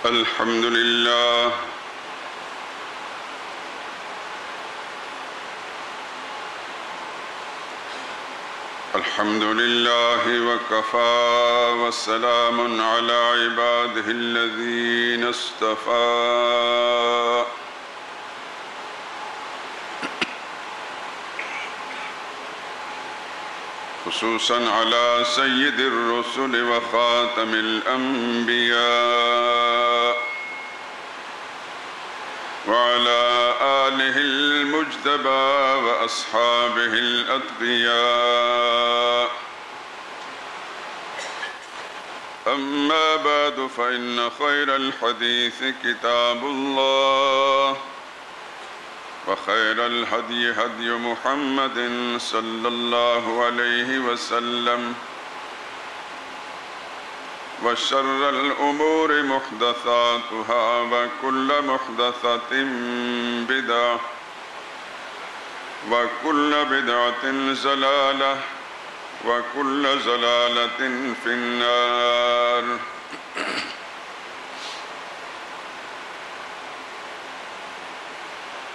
الحمد لله الحمد لله وكفى وسلام على عباده الذين اصطفى خصوصا على سيد الرسل وخاتم الأنبياء وعلى آله المجتبى وأصحابه الأتقياء. أما بعد فإن خير الحديث كتاب الله وخير الهدي هدي محمد صلى الله عليه وسلم وشر الأمور محدثاتها وكل محدثة بدعة وكل بدعة ضلالة وكل ضلالة في النار.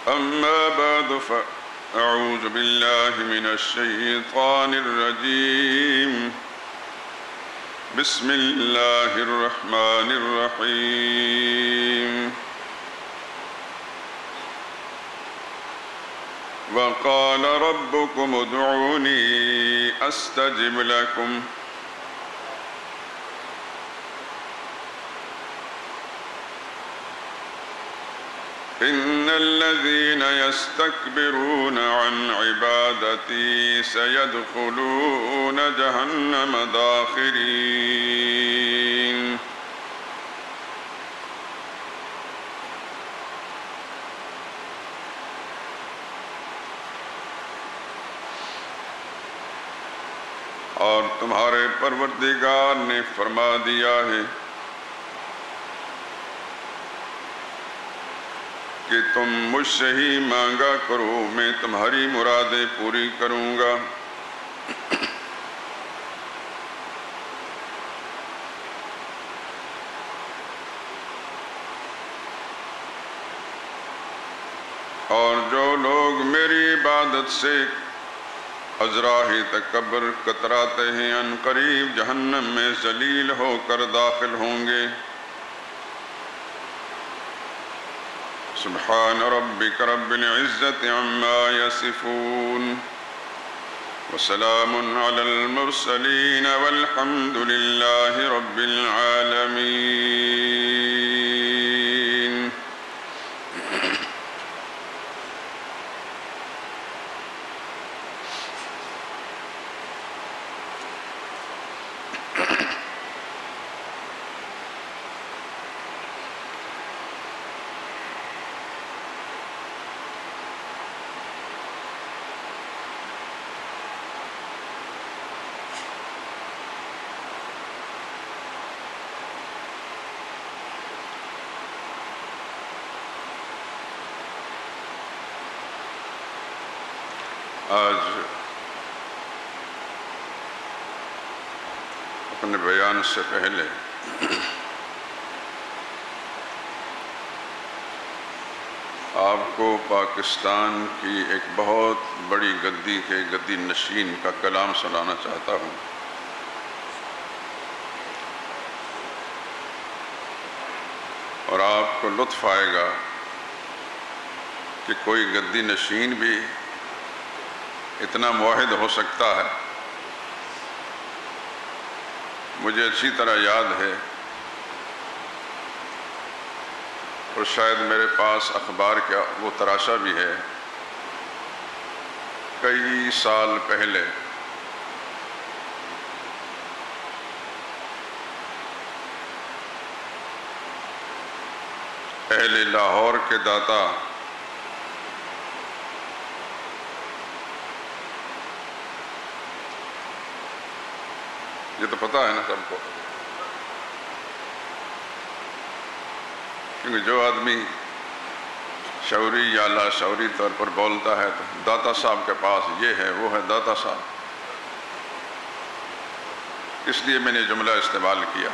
أما بعد فأعوذ بالله من الشيطان الرجيم. بسم الله الرحمن الرحيم. وقال ربكم ادعوني أستجب لكم. إن الذين يستكبرون عن عبادتي سيدخلون جهنم داخرين. اور تمہارے پروردگار نے فرما دیا ہے کہ تم مجھ سے ہی مانگا کرو، میں تمہاری مرادیں پوری کروں گا. اور جو لوگ میری عبادت سے ازراہ تکبر کتراتے ہیں ان قریب جہنم میں ذلیل ہو کر داخل ہوں گے. سبحان ربك رب العزة عما يصفون وسلام على المرسلين والحمد لله رب العالمين. آج اپنے بیان سے پہلے آپ کو پاکستان کی ایک بہت بڑی گدی کے گدی نشین کا کلام سنانا چاہتا ہوں. اور آپ کو لطف آئے گا کہ کوئی گدی نشین بھی اتنا موحد ہو سکتا ہے. مجھے اچھی طرح یاد ہے اور شاید میرے پاس اخبار کا وہ تراشا بھی ہے. کئی سال پہلے اہل لاہور کے داتا یہ تو پتہ ہے نا سب کو، کیونکہ جو آدمی شعوری یا لا شعوری طور پر بولتا ہے تو داتا صاحب کے پاس یہ ہے وہ ہے داتا صاحب، اس لیے میں نے جملہ استعمال کیا.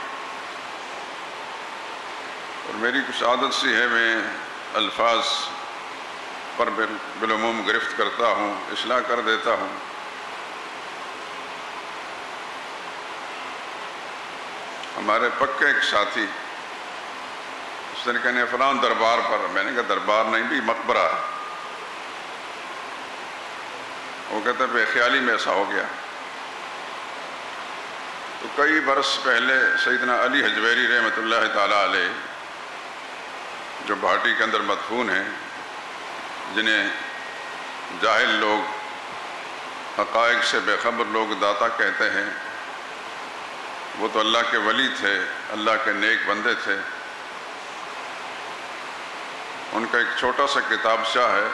میری کچھ عادت سی ہے، میں الفاظ پر بالعموم گرفت کرتا ہوں، اصلاح کر دیتا ہوں۔ ہمارے پکے ایک ساتھی اس نے کہنے فلاں دربار پر، میں نے کہا دربار نہیں بھی مقبرہ ہے۔ وہ کہتا ہے بے خیالی میں ایسا ہو گیا۔ تو کئی برس پہلے سیدنا علی حجویری رحمۃ اللہ تعالیٰ علیہ، جو بھاٹی کے اندر مدفون ہیں، جنہیں جاہل لوگ، حقائق سے بے خبر لوگ داتا کہتے ہیں، وہ تو اللہ کے ولی تھے، اللہ کے نیک بندے تھے۔ ان کا ایک چھوٹا سا کتابچہ ہے،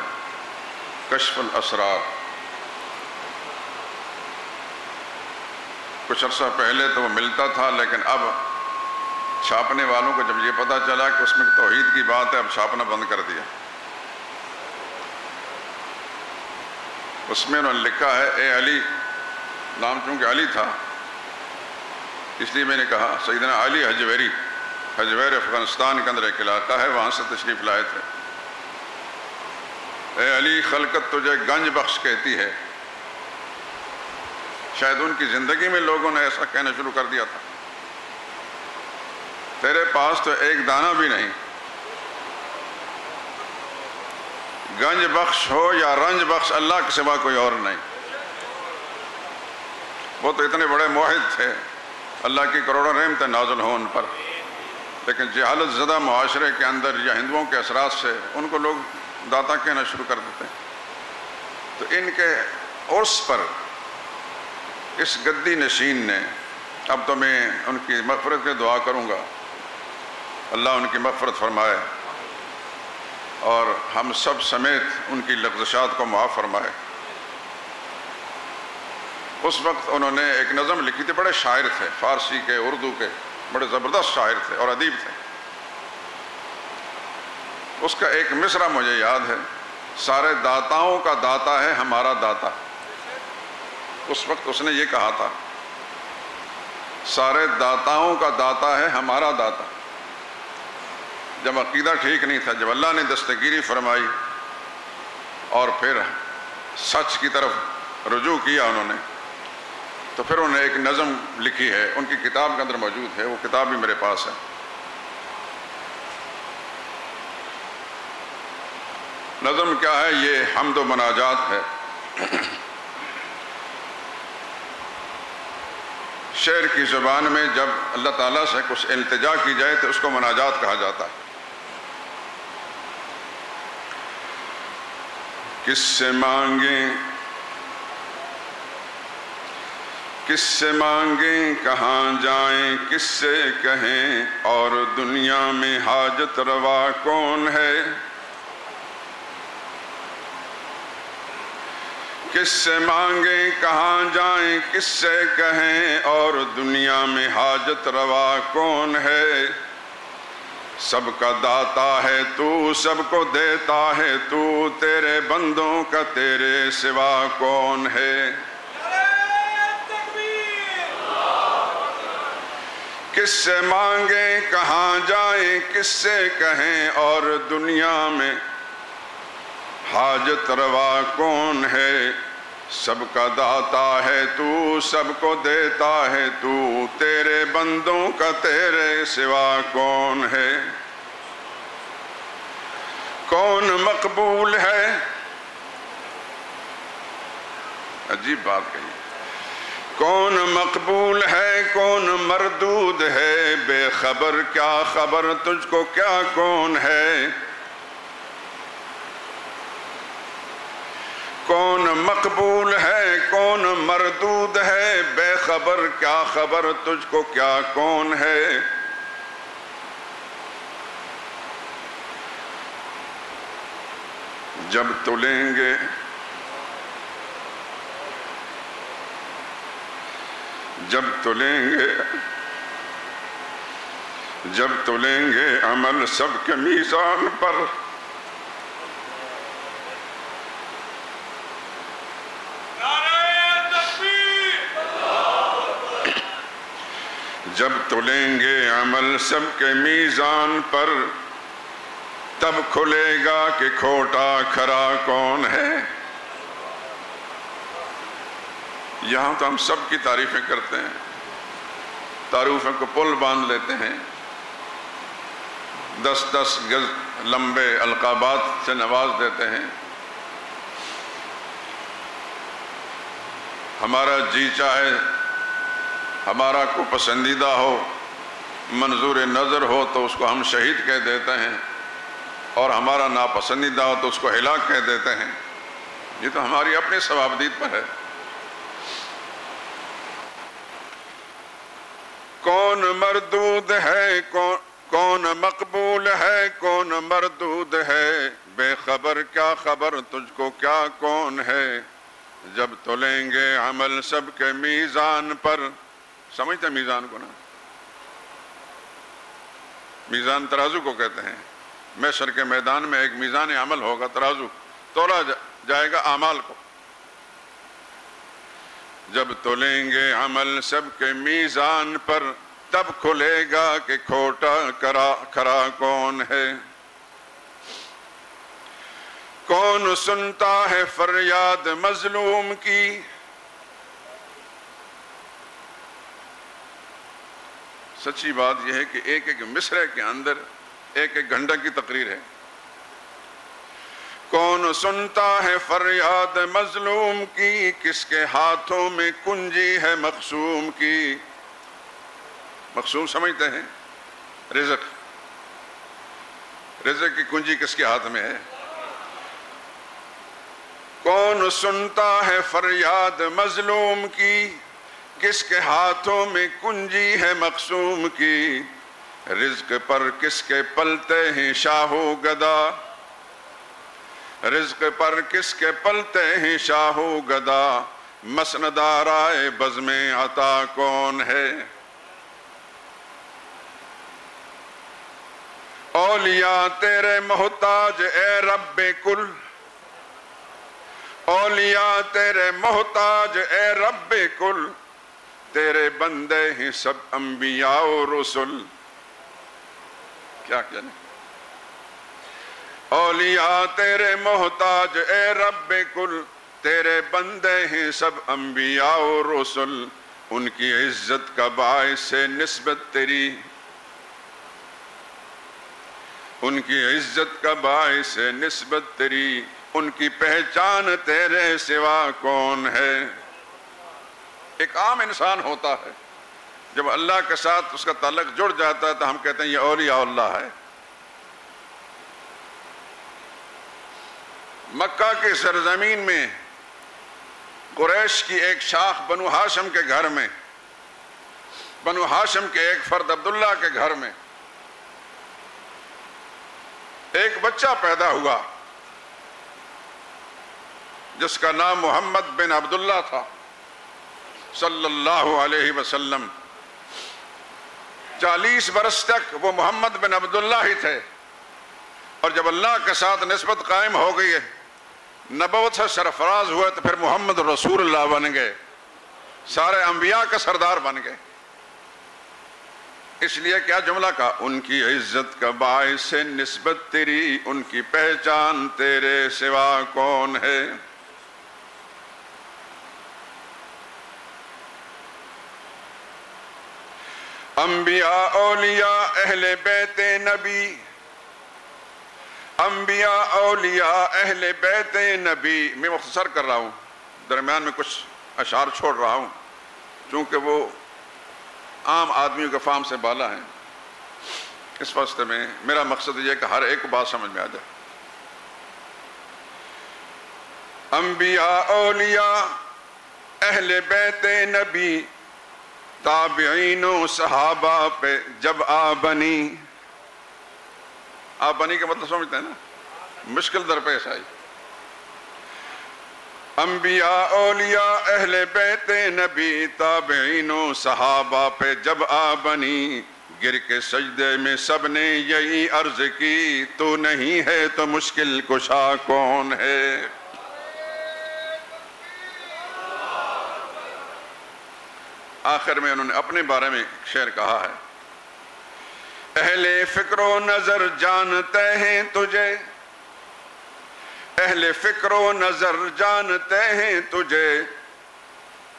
کشف الاسرار۔ کچھ عرصہ پہلے تو وہ ملتا تھا، لیکن اب چھاپنے والوں کو جب یہ پتہ چلا کہ اس میں توحید کی بات ہے، اب چھاپنا بند کر دیا۔ اس میں انہوں نے لکھا ہے، اے علی، نام چونکہ علی تھا اس لیے میں نے کہا، سیدنا علی حجویری، حجویر افغانستان کے اندر ایک علاقہ ہے، وہاں سے تشریف لائے تھے۔ اے علی، خلقت تجھے گنج بخش کہتی ہے۔ شاید ان کی زندگی میں لوگوں نے ایسا کہنا شروع کر دیا تھا، تیرے پاس تو ایک دانہ بھی نہیں، گنج بخش ہو یا رنج بخش، اللہ کے سوا کوئی اور نہیں۔ وہ تو اتنے بڑے موحد تھے، اللہ کی کروڑوں رحمتیں نازل ہوں ان پر، لیکن جہالت زدہ معاشرے کے اندر یا ہندوؤں کے اثرات سے ان کو لوگ داتا کہنا شروع کر دیتے ہیں۔ تو ان کے عرس پر اس گدی نشین نے، اب تو میں ان کی مغفرت کی دعا کروں گا، اللہ ان کی مغفرت فرمائے اور ہم سب سمیت ان کی لغزشات کو معاف فرمائے۔ اس وقت انہوں نے ایک نظم لکھی تھی، بڑے شاعر تھے، فارسی کے، اردو کے، بڑے زبردست شاعر تھے اور ادیب تھے۔ اس کا ایک مصرع مجھے یاد ہے، سارے داتاؤں کا داتا ہے ہمارا داتا۔ اس وقت اس نے یہ کہا تھا، سارے داتاؤں کا داتا ہے ہمارا داتا۔ جب عقیدہ ٹھیک نہیں تھا، جب اللہ نے دستگیری فرمائی اور پھر سچ کی طرف رجوع کیا انہوں نے، تو پھر انہوں نے ایک نظم لکھی ہے، ان کی کتاب کے اندر موجود ہے، وہ کتاب بھی میرے پاس ہے۔ نظم کیا ہے؟ یہ حمد و مناجات ہے۔ شعر کی زبان میں جب اللہ تعالیٰ سے کچھ التجا کی جائے تو اس کو مناجات کہا جاتا ہے۔ کس سے مانگیں، کس سے مانگیں، کہاں جائیں، کس سے کہیں، اور دنیا میں حاجت روا کون ہے؟ کس سے مانگیں، کہاں جائیں، کس سے کہیں، اور دنیا میں حاجت روا کون ہے؟ سب کا داتا ہے تو، سب کو دیتا ہے تو، تیرے بندوں کا تیرے سوا کون ہے؟ کس سے مانگیں، کہاں جائیں، کس سے کہیں، اور دنیا میں حاجت روا کون ہے؟ سب کا داتا ہے تو، سب کو دیتا ہے تو، تیرے بندوں کا تیرے سوا کون ہے؟ کون مقبول ہے؟ عجیب بات کہی، کون مقبول ہے، کون مردود ہے، بے خبر کیا خبر تجھ کو کیا کون ہے؟ کون مقبول ہے، کون مردود ہے، بے خبر کیا خبر تجھ کو کیا کون ہے؟ جب تلیں گے، جب تلیں گے، جب تلیں گے عمل سب کے میزان پر، جب تلیں گے عمل سب کے میزان پر، تب کھلے گا کہ کھوٹا کھرا کون ہے۔ یہاں تو ہم سب کی تعریفیں کرتے ہیں، تعریفوں کو پل باندھ لیتے ہیں، 10 گز لمبے القابات سے نواز دیتے ہیں۔ ہمارا جی چاہے ہمارا کو پسندیدہ ہو، منظور نظر ہو تو اس کو ہم شہید کہہ دیتے ہیں، اور ہمارا ناپسندیدہ ہو تو اس کو ہلاک کہہ دیتے ہیں۔ یہ تو ہماری اپنی ثوابدید پر ہے۔ کون مردود ہے، کون مقبول ہے، کون مردود ہے، بے خبر کیا خبر تجھ کو کیا کون ہے۔ جب تلیں گے عمل سب کے میزان پر، سمجھتے ہیں میزان کو نا؟ میزان ترازو کو کہتے ہیں۔ محشر کے میدان میں ایک میزان عمل ہوگا، ترازو، تولا جائے گا اعمال کو۔ جب تلیں گے عمل سب کے میزان پر، تب کھلے گا کہ کھوٹا کھرا کون ہے۔ کون سنتا ہے فریاد مظلوم کی، سچی بات یہ ہے کہ ایک ایک مصرعے کے اندر ایک ایک گھنٹہ کی تقریر ہے۔ کون سنتا ہے فریاد مظلوم کی، کس کے ہاتھوں میں کنجی ہے مقسوم کی۔ مقسوم سمجھتے ہیں؟ رزق کی کنجی کس کے ہاتھ میں ہے؟ کون سنتا ہے فریاد مظلوم کی، کس کے ہاتھوں میں کنجی ہے مقسوم کی۔ رزق پر کس کے پلتے ہیں شاہ و گدا، رزق پر کس کے پلتے ہیں شاہ و گدا، مسند آرائے بزم عطا کون ہے۔ اولیاء تیرے محتاج اے رب کل، اولیاء تیرے محتاج اے رب کل، تیرے بندے ہیں سب انبیاء و رسل۔ کیا کہنے؟ اولیاء تیرے محتاج اے رب کل، تیرے بندے ہیں سب انبیاء و رسل۔ ان کی عزت کا باعث ہے نسبت تیری، ان کی عزت کا باعث ہے نسبت تیری، ان کی پہچان تیرے سوا کون ہے۔ ایک عام انسان ہوتا ہے، جب اللہ کے ساتھ اس کا تعلق جڑ جاتا ہے تو ہم کہتے ہیں یہ اولیاء اللہ ہے۔ مکہ کی سرزمین میں قریش کی ایک شاخ بنو ہاشم کے گھر میں، بنو ہاشم کے ایک فرد عبداللہ کے گھر میں ایک بچہ پیدا ہوا جس کا نام محمد بن عبداللہ تھا صلی اللہ علیہ وسلم۔ 40 برس تک وہ محمد بن عبداللہ ہی تھے، اور جب اللہ کے ساتھ نسبت قائم ہو گئی ہے، نبوت سے سرفراز ہوئے تو پھر محمد رسول اللہ بن گئے، سارے انبیاء کا سردار بن گئے۔ اس لیے کیا جملہ کہا؟ ان کی عزت کا باعث ہے نسبت تیری، ان کی پہچان تیرے سوا کون ہے۔ انبیاء اولیاء اہل بیت نبی، انبیاء اولیاء اہل بیت نبی۔ میں مختصر کر رہا ہوں، درمیان میں کچھ اشعار چھوڑ رہا ہوں چونکہ وہ عام آدمیوں کے فہم سے بالا ہیں۔ اس واسطے میں میرا مقصد یہ ہے کہ ہر ایک کو بات سمجھ میں آ جائے۔ انبیاء اولیاء اہل بیت نبی، تابعین و صحابہ پہ جب آ بنی۔ آ بنی کا مطلب سمجھتے ہیں نا؟ مشکل درپیش آئی۔ انبیاء اولیاء اہل بیت نبی، تابعین و صحابہ پہ جب آ بنی، گر کے سجدے میں سب نے یہی عرض کی، تو نہیں ہے تو مشکل کشا کون ہے۔ آخر میں انہوں نے اپنے بارے میں شعر کہا ہے، اہل فکر و نظر جانتے ہیں تجھے، اہل فکر و نظر جانتے ہیں تجھے،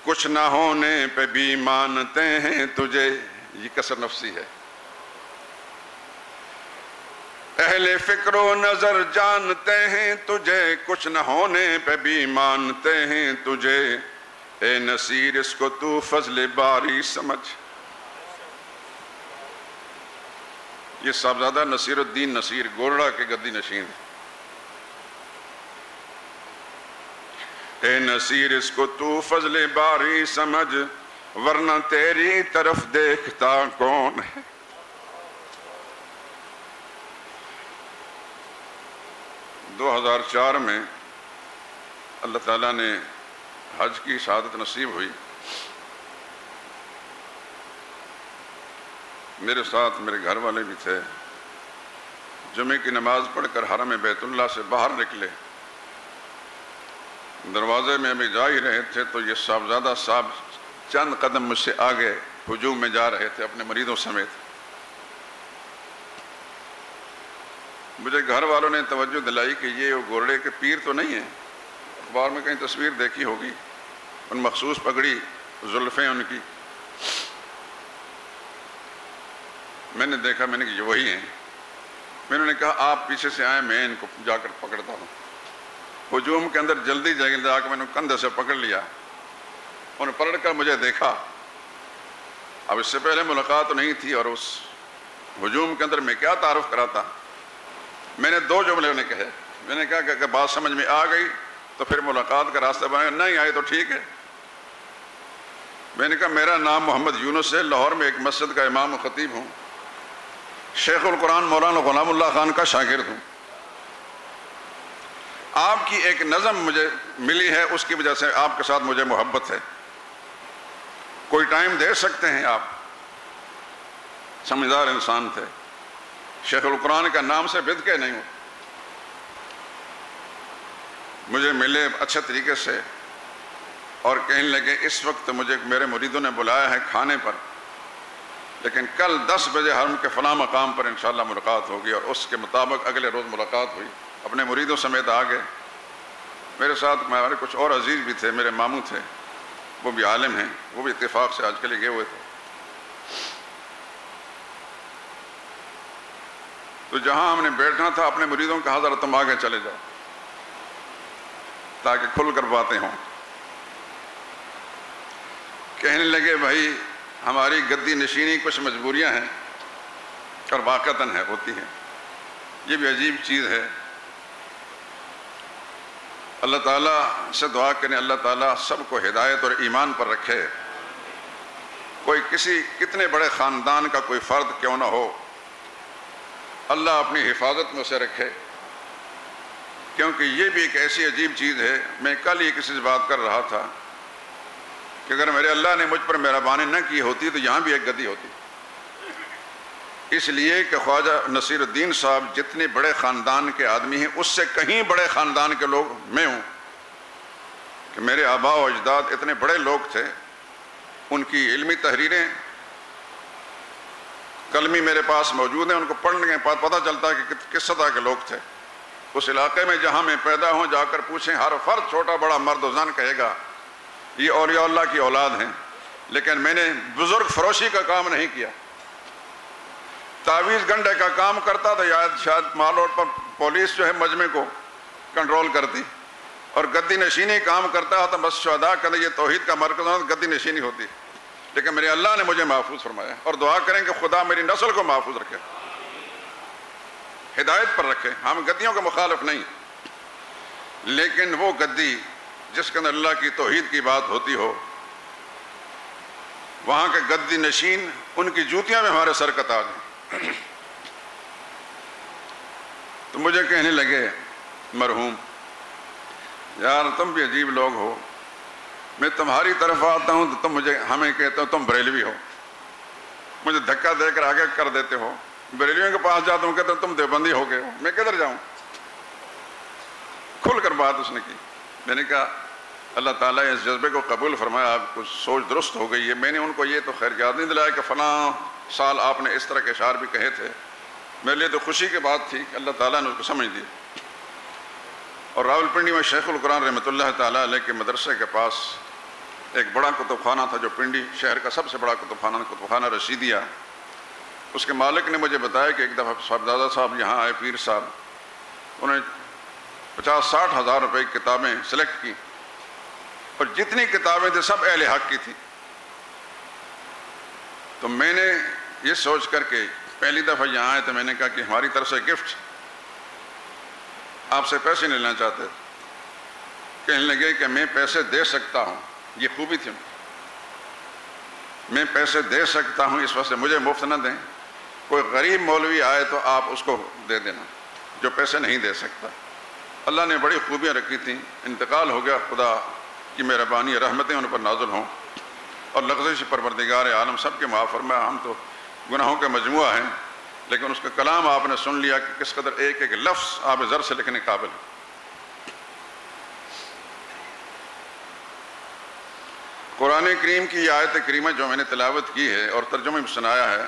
کچھ نہ ہونے پہ بھی مانتے ہیں تجھے. یہ کسر نفسی ہے. اہل فکر و نظر جانتے ہیں تجھے، کچھ نہ ہونے پہ بھی مانتے ہیں تجھے. اے نصیر اس کو تو فضل باری سمجھ. یہ صاحبزادہ نصیر الدین نصیر گورڑا کے گدی نشین. اے نصیر اس کو تو فضل باری سمجھ، ورنہ تیری طرف دیکھتا کون ہے. 2004 میں اللہ تعالیٰ نے حج کی سعادت نصیب ہوئی. میرے ساتھ میرے گھر والے بھی تھے. جمعے کی نماز پڑھ کر حرم بیت اللہ سے باہر نکلے. دروازے میں ابھی جا ہی رہے تھے تو یہ صاحبزادہ صاحب چند قدم مجھ سے آگے ہجوم میں جا رہے تھے اپنے مریدوں سمیت. مجھے گھر والوں نے توجہ دلائی کہ یہ گورڑے کے پیر تو نہیں ہیں. اخبار میں کہیں تصویر دیکھی ہوگی، ان مخصوص پگڑی زلفیں ان کی. میں نے دیکھا، میں نے کہا یہ وہی ہیں. میں نے کہا آپ پیچھے سے آئیں، میں ان کو جا کر پکڑتا ہوں. ہجوم کے اندر جلدی جا کے میں نے کندھے سے پکڑ لیا. انہوں نے پلٹ کر مجھے دیکھا. اب اس سے پہلے ملاقات نہیں تھی اور اس ہجوم کے اندر میں کیا تعارف کراتا. میں نے 2 جملے انہیں کہے. میں نے کہا کہ بات سمجھ میں آ گئی تو پھر ملاقات کا راستہ بنائے، نہیں آئے تو ٹھیک ہے. میں نے کہا میرا نام محمد یونس ہے، لاہور میں ایک مسجد کا امام و خطیب ہوں، شیخ القرآن مولانا غلام اللہ خان کا شاگرد ہوں. آپ کی ایک نظم مجھے ملی ہے، اس کی وجہ سے آپ کے ساتھ مجھے محبت ہے. کوئی ٹائم دے سکتے ہیں آپ؟ سمجھدار انسان تھے. شیخ القرآن کا نام سے بد کے نہیں ہوں. مجھے ملے اچھے طریقے سے اور کہنے لگے اس وقت مجھے میرے مریدوں نے بلایا ہے کھانے پر، لیکن کل 10 بجے حرم کے فلاں مقام پر انشاءاللہ ملاقات ہوگی. اور اس کے مطابق اگلے روز ملاقات ہوئی. اپنے مریدوں سمیت آ گئے. میرے ساتھ ہمارے کچھ اور عزیز بھی تھے، میرے ماموں تھے، وہ بھی عالم ہیں، وہ بھی اتفاق سے آج کے لیے گئے ہوئے تھے. تو جہاں ہم نے بیٹھنا تھا اپنے مریدوں کا حضرت تم آگے چلے جاؤ تاکہ کھل کر باتیں ہوں. کہنے لگے بھائی ہماری گدی نشینی کچھ مجبوریاں ہیں اور واقعتاً ہوتی ہیں. یہ بھی عجیب چیز ہے. اللہ تعالیٰ سے دعا کریں اللہ تعالیٰ سب کو ہدایت اور ایمان پر رکھے. کوئی کتنے بڑے خاندان کا کوئی فرد کیوں نہ ہو، اللہ اپنی حفاظت میں اسے رکھے. کیونکہ یہ بھی ایک ایسی عجیب چیز ہے. میں کل ہی کسی سے بات کر رہا تھا کہ اگر میرے اللہ نے مجھ پر مہربانی نہ کی ہوتی تو یہاں بھی ایک گدی ہوتی. اس لیے کہ خواجہ نصیر الدین صاحب جتنے بڑے خاندان کے آدمی ہیں اس سے کہیں بڑے خاندان کے لوگ میں ہوں. کہ میرے آباء و اجداد اتنے بڑے لوگ تھے. ان کی علمی تحریریں کلمی میرے پاس موجود ہیں. ان کو پڑھنے کے بعد پتہ چلتا ہے کہ کس سطح کے لوگ تھے. اس علاقے میں جہاں میں پیدا ہوں جا کر پوچھیں، ہر فرد چھوٹا بڑا مرد و زن کہے گا یہ اولیاء اللہ کی اولاد ہیں. لیکن میں نے بزرگ فروشی کا کام نہیں کیا. تعویذ گنڈے کا کام کرتا تو شاید مال روڈ پر پولیس جو ہے مجمع کو کنٹرول کرتی. اور گدی نشینی کام کرتا ہے تو بس شہداء کا یہ توحید کا مرکز ہوتا گدی نشینی ہوتی. لیکن میرے اللہ نے مجھے محفوظ فرمایا. اور دعا کریں کہ خدا میری نسل کو محفوظ رکھے، ہدایت پر رکھے. ہم گدیوں کے مخالف نہیں، لیکن وہ گدی جس کے اندر اللہ کی توحید کی بات ہوتی ہو، وہاں کے گدی نشین ان کی جوتیاں میں ہمارے سر کا تاج ہیں. تو مجھے کہنے لگے مرحوم یار تم بھی عجیب لوگ ہو. میں تمہاری طرف آتا ہوں تو تم ہمیں کہتے ہو تم بریلوی ہو. مجھے دھکا دے کر آگے کر دیتے ہو. بریلویوں کے پاس جاتا ہوں کہتے ہو تم دیوبندی ہو گئے ہو. میں کدھر جاؤں؟ کھل کر بات اس نے کی. میں نے کہا اللہ تعالیٰ اس جذبے کو قبول فرمایا. آپ کو سوچ درست ہو گئی ہے. میں نے ان کو یہ تو خیر یاد نہیں دلایا کہ فلاں سال آپ نے اس طرح کے اشعار بھی کہے تھے. میرے لیے تو خوشی کی بات تھی کہ اللہ تعالیٰ نے اس کو سمجھ دی. اور راول پنڈی میں شیخ القرآن رحمۃ اللہ تعالیٰ علیہ کے مدرسے کے پاس ایک بڑا کتب خانہ تھا جو پنڈی شہر کا سب سے بڑا کتب خانہ رشیدیہ. اس کے مالک نے مجھے بتایا کہ ایک دفعہ صاحبزادہ صاحب یہاں آئے، پیر صاحب، انہوں نے 50-60 ہزار روپے کی کتابیں سلیکٹ کی، اور جتنی کتابیں تھیں سب اہل حق کی تھی. تو میں نے یہ سوچ کر کے پہلی دفعہ یہاں آئے تو میں نے کہا کہ ہماری طرف سے گفٹ، آپ سے پیسے نہیں لینا چاہتے. کہنے لگے کہ میں پیسے دے سکتا ہوں. یہ خوبی تھی، میں پیسے دے سکتا ہوں، اس وجہ سے مجھے مفت نہ دیں. کوئی غریب مولوی آئے تو آپ اس کو دے دینا جو پیسے نہیں دے سکتا. اللہ نے بڑی خوبیاں رکھی تھیں. انتقال ہو گیا، خدا کی مہربانی رحمتیں ان پر نازل ہوں، اور لغزش پروردگار عالم سب کے معاف فرمائے. ہم تو گناہوں کے مجموعہ ہیں، لیکن اس کا کلام آپ نے سن لیا کہ کس قدر ایک ایک لفظ آپ زر سے لکھنے قابل ہے. قرآن کریم کی یہ آیت کریمہ جو میں نے تلاوت کی ہے اور ترجمہ بھی سنایا ہے،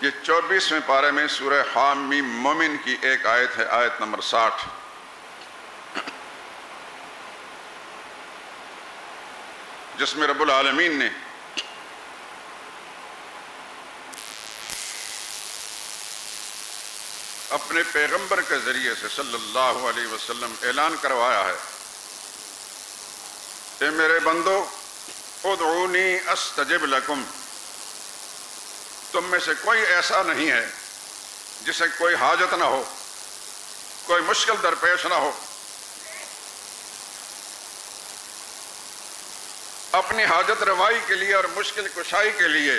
یہ 24ویں پارے میں سورہ حامیم مومن کی ایک آیت ہے، آیت نمبر 60. جس میں رب العالمین نے اپنے پیغمبر کے ذریعے سے صلی اللہ علیہ وسلم اعلان کروایا ہے، اے میرے بندو ادعونی استجب لکم. تم میں سے کوئی ایسا نہیں ہے جسے کوئی حاجت نہ ہو، کوئی مشکل درپیش نہ ہو. اپنی حاجت روائی کے لیے اور مشکل کشائی کے لیے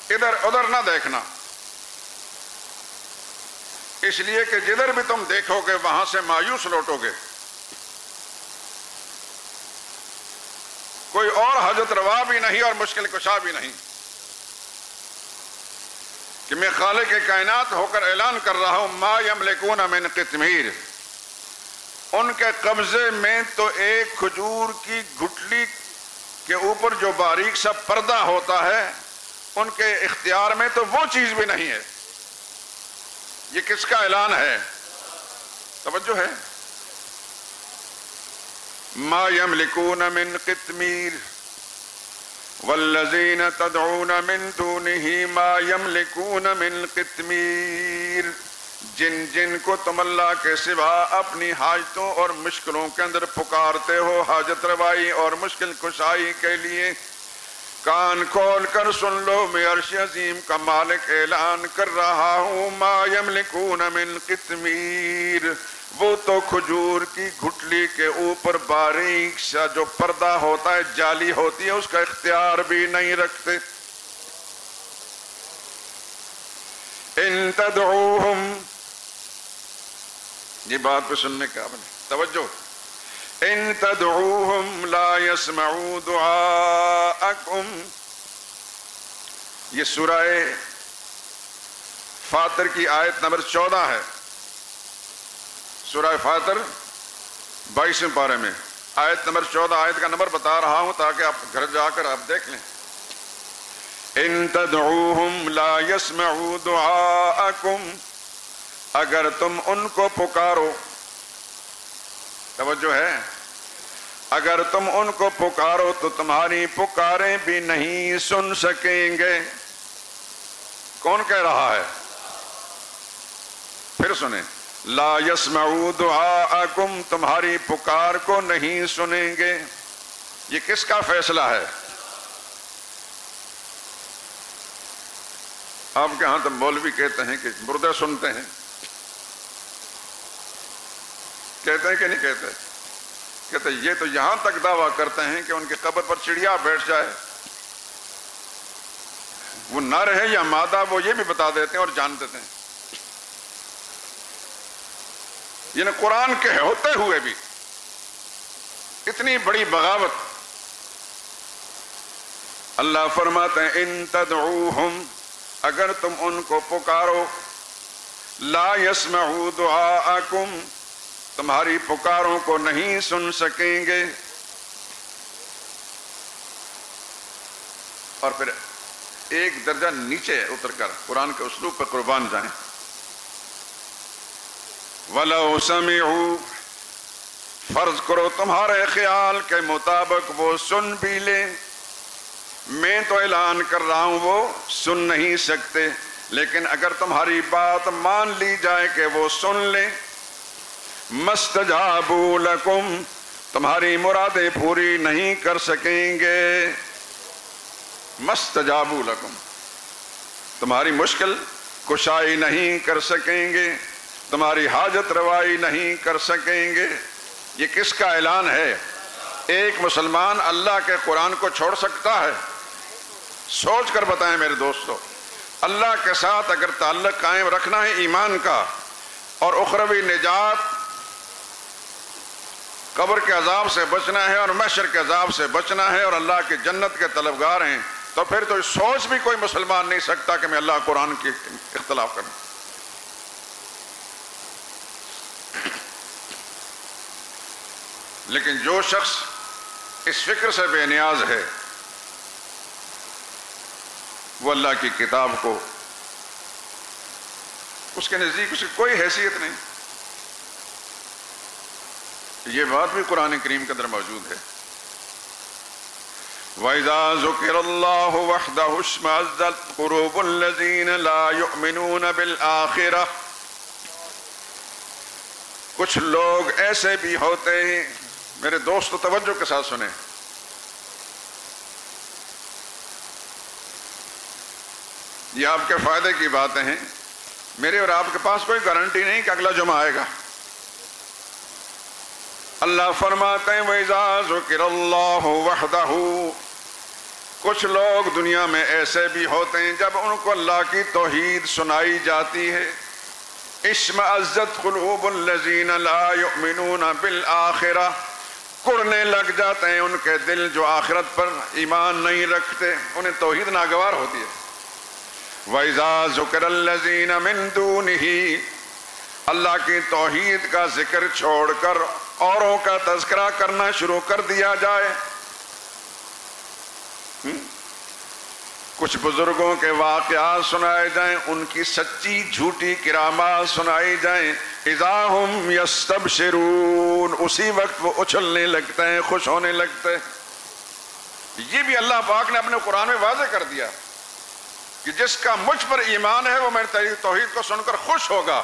ادھر ادھر نہ دیکھنا، اس لیے کہ جدھر بھی تم دیکھو گے وہاں سے مایوس لوٹو گے. کوئی اور حاجت روا بھی نہیں اور مشکل کشا بھی نہیں، کہ میں خالق کائنات ہو کر اعلان کر رہا ہوں ما یملکون من قطمیر. ان کے قبضے میں تو ایک کھجور کی گٹھلی کے اوپر جو باریک سا پردہ ہوتا ہے، ان کے اختیار میں تو وہ چیز بھی نہیں ہے. یہ کس کا اعلان ہے؟ توجہ ہے. ما یملکون من قطمیر والذین تدعون من دونہ ما یملکون من قطمیر. جن جن کو تم اللہ کے سوا اپنی حاجتوں اور مشکلوں کے اندر پکارتے ہو، حاجت روائی اور مشکل کشائی کے لیے، کان کھول کر سن لو، میں عرش عظیم کا مالک اعلان کر رہا ہوں ما یملکون من قطمیر. وہ تو کھجور کی گھٹلی کے اوپر باریک سا جو پردہ ہوتا ہے، جالی ہوتی ہے، اس کا اختیار بھی نہیں رکھتے. ان تدعوہم، یہ بات پہ سننے کا توجہ، ان تدعوہم لا يسمعوا دعاءکم. یہ سورہ فاطر کی آیت نمبر 14 ہے. سورہ فاطر 22ویں پارے میں آیت نمبر 14. آیت کا نمبر بتا رہا ہوں تاکہ آپ گھر جا کر آپ دیکھ لیں. ان تدعوہم لا يسمعوا دعاءکم، اگر تم ان کو پکارو، توجہ ہے، اگر تم ان کو پکارو تو تمہاری پکاریں بھی نہیں سن سکیں گے. کون کہہ رہا ہے؟ پھر سنیں، لا يسمعوا دعاءکم، تمہاری پکار کو نہیں سنیں گے. یہ کس کا فیصلہ ہے؟ آپ کے ہاں تو مولوی کہتے ہیں کہ مردے سنتے ہیں، کہتے ہیں کہ نہیں کہتے؟ کہتے یہ تو یہاں تک دعویٰ کرتے ہیں کہ ان کی قبر پر چڑیا بیٹھ جائے، وہ نر ہے یا مادہ وہ یہ بھی بتا دیتے ہیں اور جان دیتے ہیں. یعنی قرآن کے ہوتے ہوئے بھی اتنی بڑی بغاوت. اللہ فرماتے ہیں ان تدعوہم، اگر تم ان کو پکارو، لا يسمعوا دعاءکم، تمہاری پکاروں کو نہیں سن سکیں گے. اور پھر ایک درجہ نیچے اتر کر قرآن کے اسلوب پر قربان جائیں. وَلَوْ سَمِعُوا، فرض کرو تمہارے خیال کے مطابق وہ سن بھی لیں. میں تو اعلان کر رہا ہوں وہ سن نہیں سکتے، لیکن اگر تمہاری بات مان لی جائے کہ وہ سن لیں، مَسْتَجَابُوا لَكُمْ، تمہاری مرادیں پوری نہیں کر سکیں گے. مَسْتَجَابُوا لَكُمْ، تمہاری مشکل کشائی نہیں کر سکیں گے، تمہاری حاجت روائی نہیں کر سکیں گے. یہ کس کا اعلان ہے؟ ایک مسلمان اللہ کے قرآن کو چھوڑ سکتا ہے؟ سوچ کر بتائیں میرے دوستو. اللہ کے ساتھ اگر تعلق قائم رکھنا ہے ایمان کا، اور اخروی نجات، قبر کے عذاب سے بچنا ہے اور محشر کے عذاب سے بچنا ہے اور اللہ کی جنت کے طلبگار ہیں، تو پھر تو سوچ بھی کوئی مسلمان نہیں سکتا کہ میں اللہ قرآن کی اختلاف کروں. لیکن جو شخص اس فکر سے بے نیاز ہے وہ اللہ کی کتاب کو، اس کے نزدیک اس کی کوئی حیثیت نہیں. یہ بات بھی قرآن کریم کے اندر موجود ہے. وَإِذَا ذُكِرَ اللَّهُ وَحْدَهُ اشْمَأَزَّتْ قُلُوبُ الَّذِينَ لَا يُؤْمِنُونَ بِالْآخِرَةِ. کچھ لوگ ایسے بھی ہوتے ہیں، میرے دوستو توجہ کے ساتھ سنیں، یہ آپ کے فائدے کی باتیں ہیں. میرے اور آپ کے پاس کوئی گارنٹی نہیں کہ اگلا جمعہ آئے گا. اللہ فرماتے ہیں وَإِذَا ذُكِرَ اللَّهُ وَحْدَهُ، کچھ لوگ دنیا میں ایسے بھی ہوتے ہیں جب ان کو اللہ کی توحید سنائی جاتی ہے، اشمئزت قلوب الذین لا یؤمنون بالآخرہ، کڑنے لگ جاتے ہیں ان کے دل جو آخرت پر ایمان نہیں رکھتے، انہیں توحید ناگوار ہوتی ہے. وَإِذَا ذُكِرَ الَّذِينَ مِن دُونِهِ، اللہ کی توحید کا ذکر چھوڑ کر اوروں کا تذکرہ کرنا شروع کر دیا جائے، کچھ بزرگوں کے واقعات سنائے جائیں، ان کی سچی جھوٹی کرامات سنائی جائیں، اذا ہم یستبشرون، اسی وقت وہ اچھلنے لگتے ہیں، خوش ہونے لگتے ہیں. یہ بھی اللہ پاک نے اپنے قرآن میں واضح کر دیا کہ جس کا مجھ پر ایمان ہے وہ میری توحید کو سن کر خوش ہوگا،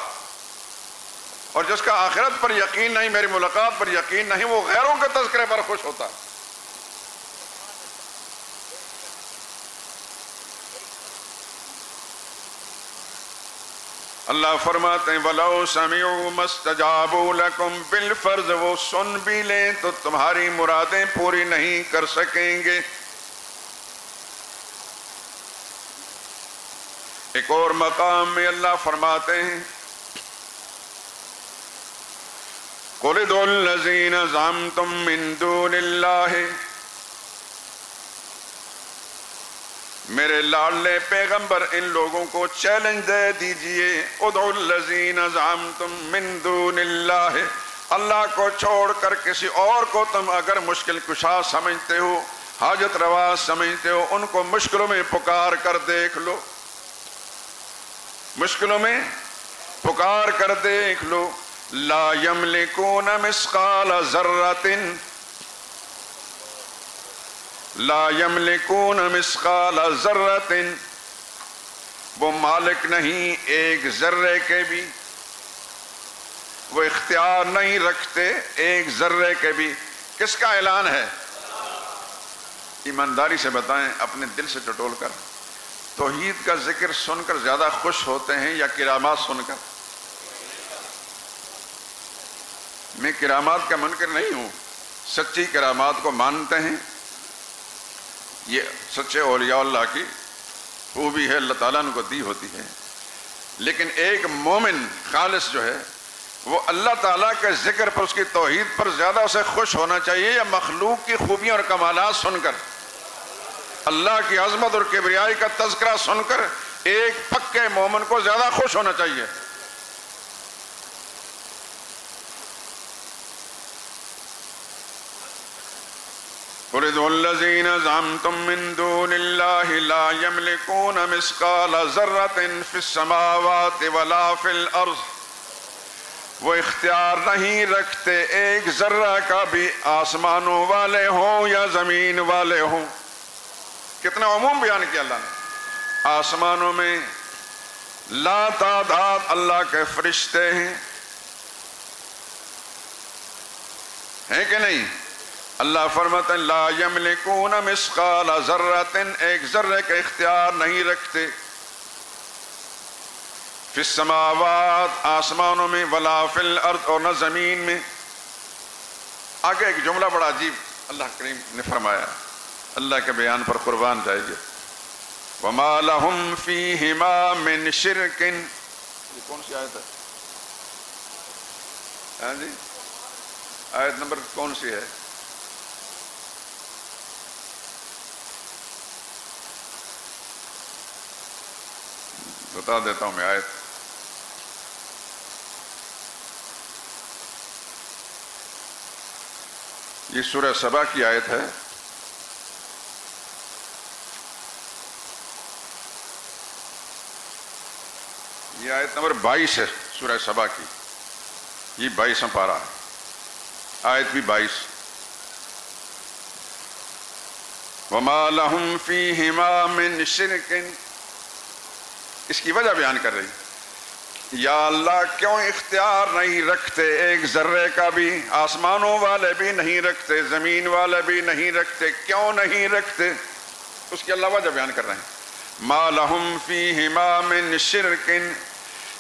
اور جس کا آخرت پر یقین نہیں، میری ملاقات پر یقین نہیں، وہ غیروں کے تذکرے پر خوش ہوتا. اللہ فرماتے ہیں وَلَوْ سَمِعُوا مَسْتَجَابُوا لَكُمْ، بالفرض وہ سن بھی لیں تو تمہاری مرادیں پوری نہیں کر سکیں گے. ایک اور مقام میں اللہ فرماتے ہیں قُلِ ادْعُوا الَّذِينَ زَعَمْتُم مِّن دُونِ اللَّهِ، میرے لاڈلے پیغمبر ان لوگوں کو چیلنج دے دیجئے، ادعوا الذین زعمتم من دون اللہ، اللہ کو چھوڑ کر کسی اور کو تم اگر مشکل کشا سمجھتے ہو، حاجت روا سمجھتے ہو، ان کو مشکلوں میں پکار کر دیکھ لو، مشکلوں میں پکار کر دیکھ لو. لا یملکون مثقال ذرۃ، لا یملکون مثقال ذرۃ، وہ مالک نہیں ایک ذرے کے بھی، وہ اختیار نہیں رکھتے ایک ذرے کے بھی. کس کا اعلان ہے؟ ایمانداری سے بتائیں اپنے دل سے ٹٹول کر، توحید کا ذکر سن کر زیادہ خوش ہوتے ہیں یا کرامات سن کر؟ میں کرامات کا منکر نہیں ہوں، سچی کرامات کو مانتے ہیں، یہ سچے اولیاء اللہ کی خوبی ہے، اللہ تعالیٰ نے کو دی ہوتی ہے. لیکن ایک مومن خالص جو ہے وہ اللہ تعالیٰ کے ذکر پر، اس کی توحید پر زیادہ اسے خوش ہونا چاہیے یا مخلوق کی خوبیاں اور کمالات سن کر؟ اللہ کی عظمت اور کبریائی کا تذکرہ سن کر ایک پکے مومن کو زیادہ خوش ہونا چاہیے. قل ادعوا الذین زعمتم من دون اللہ لا یملکون مثقال ذرۃ فی السماوات ولا فی الارض، وہ اختیار نہیں رکھتے ایک ذرہ کا بھی، آسمانوں والے ہوں یا زمین والے ہوں۔ کتنا عموم بیان کیا اللہ نے۔ آسمانوں میں لا تعداد اللہ کے فرشتے ہیں کہ نہیں؟ اللہ فرماتے ہیں لا یملکون مثقال ذرۃ، ایک ذرے کا اختیار نہیں رکھتے، فی السماوات آسمانوں میں، ولا فی الارض اور نہ زمین میں۔ آگے ایک جملہ بڑا عجیب اللہ کریم نے فرمایا، اللہ کے بیان پر قربان جائیے، وما لہم فیہما من شرک۔ یہ کون سی آیت ہے؟ ہاں جی، آیت نمبر کون سی ہے؟ بتا دیتا ہوں میں آیت۔ یہ سورہ سبا کی آیت ہے، یہ آیت نمبر 22 ہے سورہ سبا کی، یہ 22واں پارہ ہے، آیت بھی 22۔ وما لہم فیہما من شرک، اس کی وجہ بیان کر رہی، یا اللہ کیوں اختیار نہیں رکھتے ایک ذرے کا بھی، آسمانوں والے بھی نہیں رکھتے، زمین والے بھی نہیں رکھتے، کیوں نہیں رکھتے؟ اس کی اللہ وجہ بیان کر رہے ہیں، ما لہم فیہما من شرک،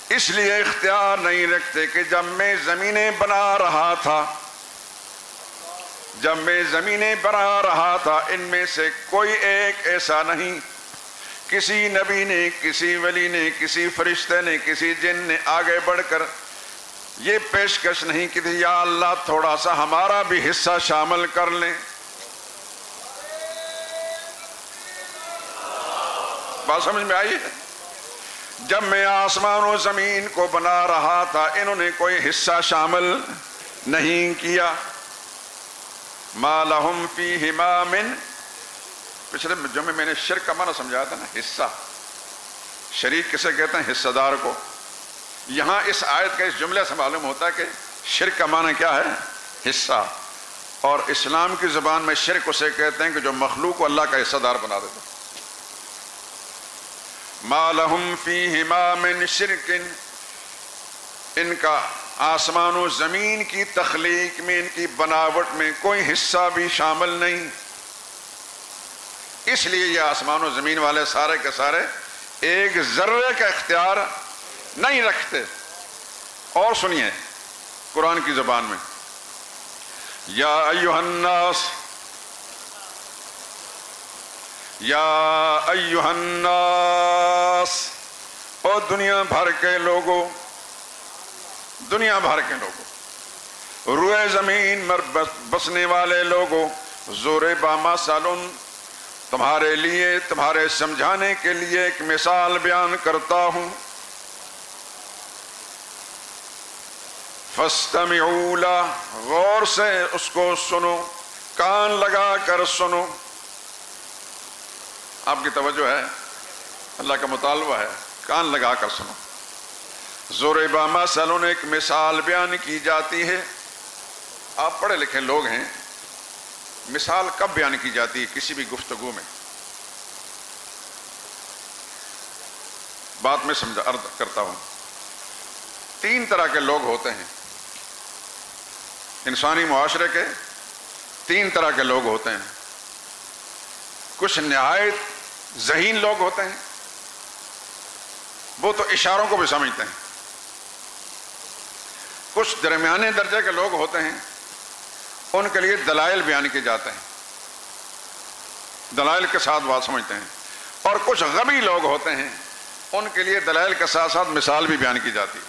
اس لیے اختیار نہیں رکھتے کہ جب میں زمینیں بنا رہا تھا، جب میں زمینیں بنا رہا تھا، ان میں سے کوئی ایک ایسا نہیں، کسی نبی نے، کسی ولی نے، کسی فرشتے نے، کسی جن نے آگے بڑھ کر یہ پیشکش نہیں کی تھی، یا اللہ تھوڑا سا ہمارا بھی حصہ شامل کر لیں۔ بات سمجھ میں آئی ہے؟ جب میں آسمان و زمین کو بنا رہا تھا، انہوں نے کوئی حصہ شامل نہیں کیا۔ ما لہم فیہما من، پچھلے جمعے میں نے شرک کا معنی سمجھایا تھا نا، حصہ۔ شریک کسے کہتے ہیں؟ حصہ دار کو۔ یہاں اس آیت کا اس جملے سے معلوم ہوتا ہے کہ شرک کا معنی کیا ہے؟ حصہ۔ اور اسلام کی زبان میں شرک اسے کہتے ہیں کہ جو مخلوق کو اللہ کا حصہ دار بنا دیتا ہے۔ ما لہم فیہما من شرک، ان کا آسمان و زمین کی تخلیق میں، ان کی بناوٹ میں کوئی حصہ بھی شامل نہیں، اس لیے یہ آسمان و زمین والے سارے کے سارے ایک ذرے کا اختیار نہیں رکھتے۔ اور سنیے قرآن کی زبان میں، یا ایھا الناس، یا ایھا الناس، او دنیا بھر کے لوگوں، دنیا بھر کے لوگوں، روئے زمین پر بسنے والے لوگوں، ضُرِبَ مَثَلٌ، تمہارے لیے، تمہارے سمجھانے کے لیے ایک مثال بیان کرتا ہوں، فَاسْتَمِعُوا لَهُ، غور سے اس کو سنو، کان لگا کر سنو۔ آپ کی توجہ ہے، اللہ کا مطالبہ ہے، کان لگا کر سنو۔ ضُرِبَ مَثَلٌ، ایک مثال بیان کی جاتی ہے۔ آپ پڑھے لکھے لوگ ہیں، مثال کب بیان کی جاتی ہے کسی بھی گفتگو میں؟ بات میں سمجھا عرض کرتا ہوں۔ 3 طرح کے لوگ ہوتے ہیں انسانی معاشرے کے، 3 طرح کے لوگ ہوتے ہیں۔ کچھ نہایت ذہین لوگ ہوتے ہیں، وہ تو اشاروں کو بھی سمجھتے ہیں۔ کچھ درمیانے درجے کے لوگ ہوتے ہیں، ان کے لیے دلائل بیان کیے جاتے ہیں، دلائل کے ساتھ بات سمجھتے ہیں۔ اور کچھ غبی لوگ ہوتے ہیں، ان کے لیے دلائل کے ساتھ ساتھ مثال بھی بیان کی جاتی ہے۔